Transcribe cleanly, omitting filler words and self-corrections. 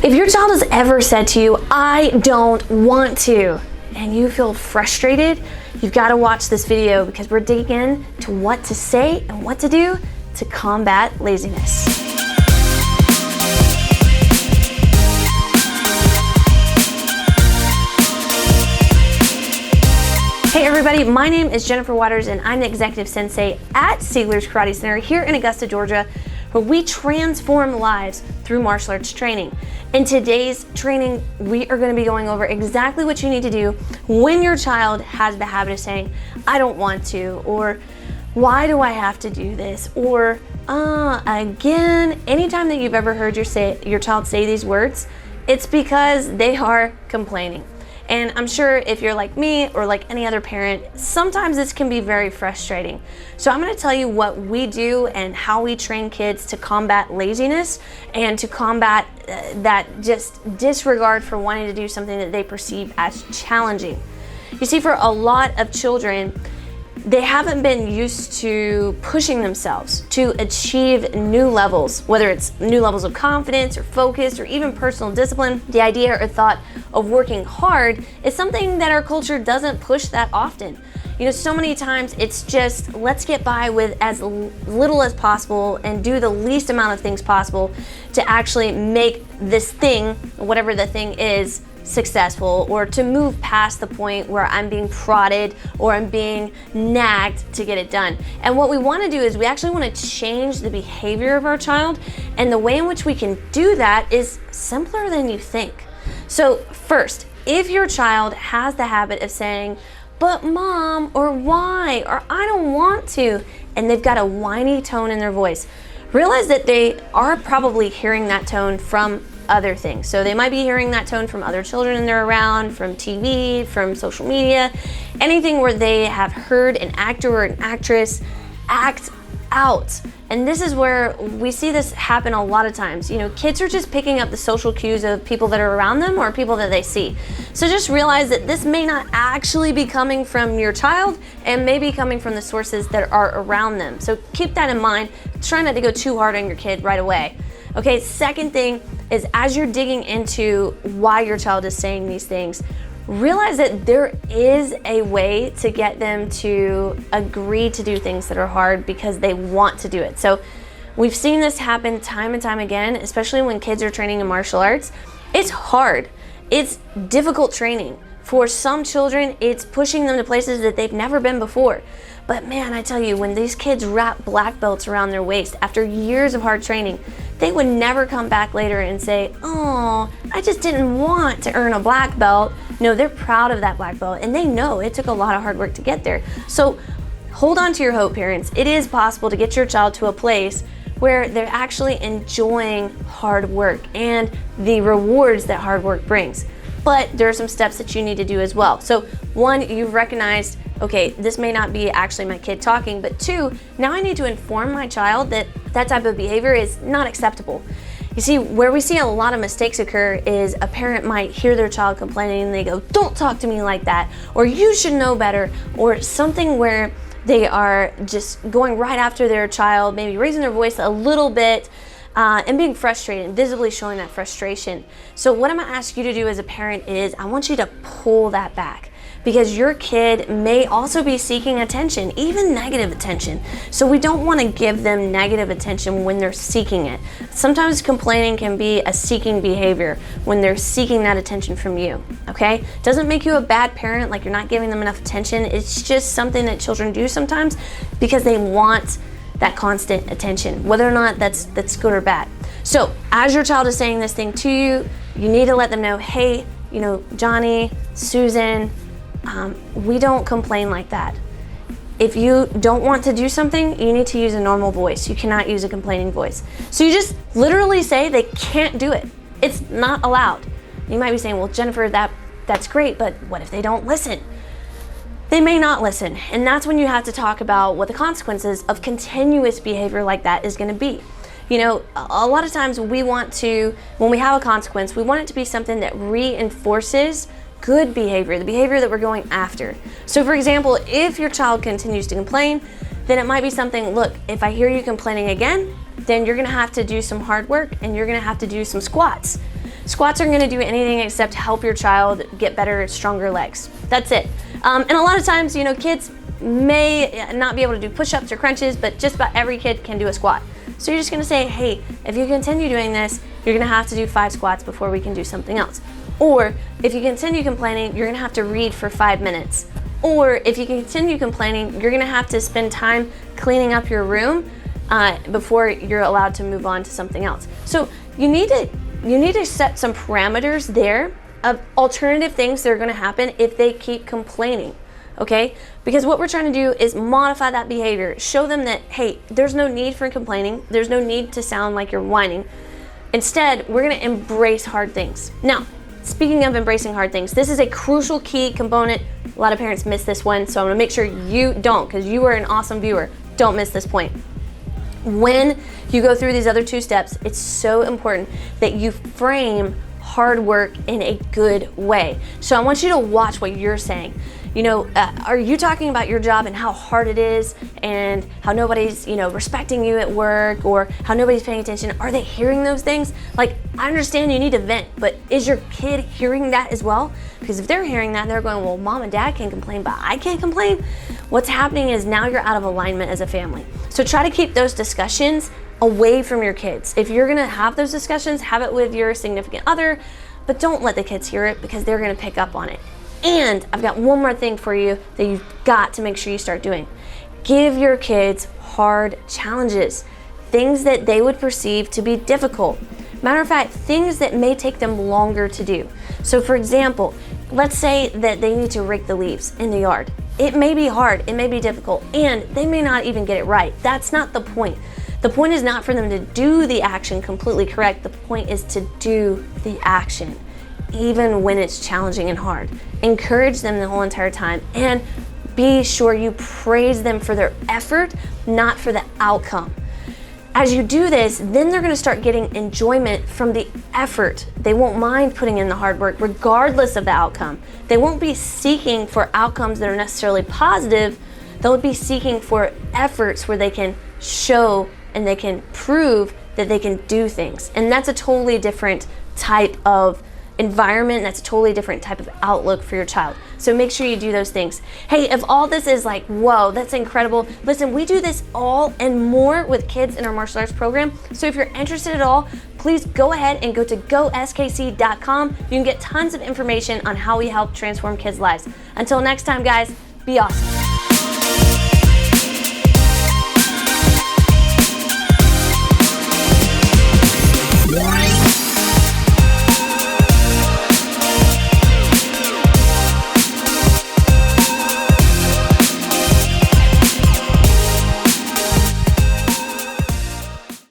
If your child has ever said to you, I don't want to, and you feel frustrated, you've got to watch this video because we're digging in to what to say and what to do to combat laziness. Hey everybody, my name is Jennifer Waters and I'm the Executive Sensei at Seigler's Karate Center here in Augusta, Georgia, where we transform lives through martial arts training. In today's training, we are going to be going over exactly what you need to do when your child has the habit of saying, I don't want to, or why do I have to do this, or again. Anytime that you've ever heard your child say these words, it's because they are complaining. And I'm sure if you're like me or like any other parent, sometimes this can be very frustrating. So I'm going to tell you what we do and how we train kids to combat laziness and to combat that just disregard for wanting to do something that they perceive as challenging. You see, for a lot of children, they haven't been used to pushing themselves to achieve new levels, whether it's new levels of confidence or focus or even personal discipline. The idea or thought of working hard is something that our culture doesn't push that often. You know, so many times it's just, let's get by with as little as possible and do the least amount of things possible to actually make this thing, whatever the thing is, successful, or to move past the point where I'm being prodded or I'm being nagged to get it done. And what we want to do is we actually want to change the behavior of our child, and the way in which we can do that is simpler than you think. So first, if your child has the habit of saying, but mom, or why, or I don't want to, and they've got a whiny tone in their voice, realize that they are probably hearing that tone from other things. So they might be hearing that tone from other children they're around, from TV, from social media, anything where they have heard an actor or an actress act out. And this is where we see this happen a lot of times. You know, kids are just picking up the social cues of people that are around them or people that they see. So just realize that this may not actually be coming from your child and may be coming from the sources that are around them. So keep that in mind. Try not to go too hard on your kid right away. Okay, second thing is, as you're digging into why your child is saying these things, realize that there is a way to get them to agree to do things that are hard because they want to do it. So we've seen this happen time and time again, especially when kids are training in martial arts. It's hard. It's difficult training. For some children, it's pushing them to places that they've never been before. But man, I tell you, when these kids wrap black belts around their waist after years of hard training, they would never come back later and say, oh, I just didn't want to earn a black belt. No, they're proud of that black belt and they know it took a lot of hard work to get there. So hold on to your hope, parents. It is possible to get your child to a place where they're actually enjoying hard work and the rewards that hard work brings. But there are some steps that you need to do as well. So one, you've recognized, okay, this may not be actually my kid talking, but two, now I need to inform my child that that type of behavior is not acceptable. You see, where we see a lot of mistakes occur is a parent might hear their child complaining and they go, don't talk to me like that, or you should know better, or something where they are just going right after their child, maybe raising their voice a little bit, and being frustrated and visibly showing that frustration. So what I'm gonna ask you to do as a parent is I want you to pull that back, because your kid may also be seeking attention, even negative attention. So we don't want to give them negative attention when they're seeking it. Sometimes complaining can be a seeking behavior when they're seeking that attention from you, okay? Doesn't make you a bad parent, like you're not giving them enough attention. It's just something that children do sometimes because they want that constant attention, whether or not that's good or bad. So as your child is saying this thing to you, you need to let them know, hey, you know, Johnny, Susan, we don't complain like that. If you don't want to do something, you need to use a normal voice. You cannot use a complaining voice. So you just literally say they can't do it. It's not allowed. You might be saying, well, Jennifer, that's great, but what if they don't listen? They may not listen, and that's when you have to talk about what the consequences of continuous behavior like that is going to be. You know, a lot of times we want to, when we have a consequence, we want it to be something that reinforces good behavior, the behavior that we're going after. So for example, if your child continues to complain, then it might be something, look, if I hear you complaining again, then you're gonna have to do some hard work and you're gonna have to do some squats. Squats aren't gonna do anything except help your child get better, stronger legs. That's it. And a lot of times, you know, kids may not be able to do push-ups or crunches, but just about every kid can do a squat. So you're just gonna say, hey, if you continue doing this, you're gonna have to do 5 squats before we can do something else. Or if you continue complaining, you're gonna have to read for 5 minutes. Or if you continue complaining, you're gonna have to spend time cleaning up your room before you're allowed to move on to something else. So you need to set some parameters there of alternative things that are gonna happen if they keep complaining. Okay? Because what we're trying to do is modify that behavior. Show them that, hey, there's no need for complaining. There's no need to sound like you're whining. Instead, we're gonna embrace hard things. Now, speaking of embracing hard things, this is a crucial key component. A lot of parents miss this one, so I'm gonna make sure you don't, because you are an awesome viewer. Don't miss this point. When you go through these other 2 steps, it's so important that you frame hard work in a good way. So I want you to watch what you're saying. You know, are you talking about your job and how hard it is and how nobody's, you know, respecting you at work, or how nobody's paying attention? Are they hearing those things? Like, I understand you need to vent, but is your kid hearing that as well? Because if they're hearing that, they're going, well, mom and dad can complain, but I can't complain. What's happening is now you're out of alignment as a family. So try to keep those discussions away from your kids. If you're gonna have those discussions, have it with your significant other, but don't let the kids hear it, because they're gonna pick up on it. And I've got one more thing for you that you've got to make sure you start doing. Give your kids hard challenges, things that they would perceive to be difficult. Matter of fact, things that may take them longer to do. So for example, let's say that they need to rake the leaves in the yard. It may be hard, it may be difficult, and they may not even get it right. That's not the point. The point is not for them to do the action completely correct. The point is to do the action, even when it's challenging and hard. Encourage them the whole entire time, and be sure you praise them for their effort, not for the outcome. As you do this, then they're gonna start getting enjoyment from the effort. They won't mind putting in the hard work regardless of the outcome. They won't be seeking for outcomes that are necessarily positive. They'll be seeking for efforts where they can show and they can prove that they can do things. And that's a totally different type of environment. That's a totally different type of outlook for your child. So make sure you do those things. Hey, if all this is like, whoa, that's incredible. Listen, we do this all and more with kids in our martial arts program. So if you're interested at all, please go ahead and go to goskc.com. You can get tons of information on how we help transform kids' lives. Until next time, guys, be awesome.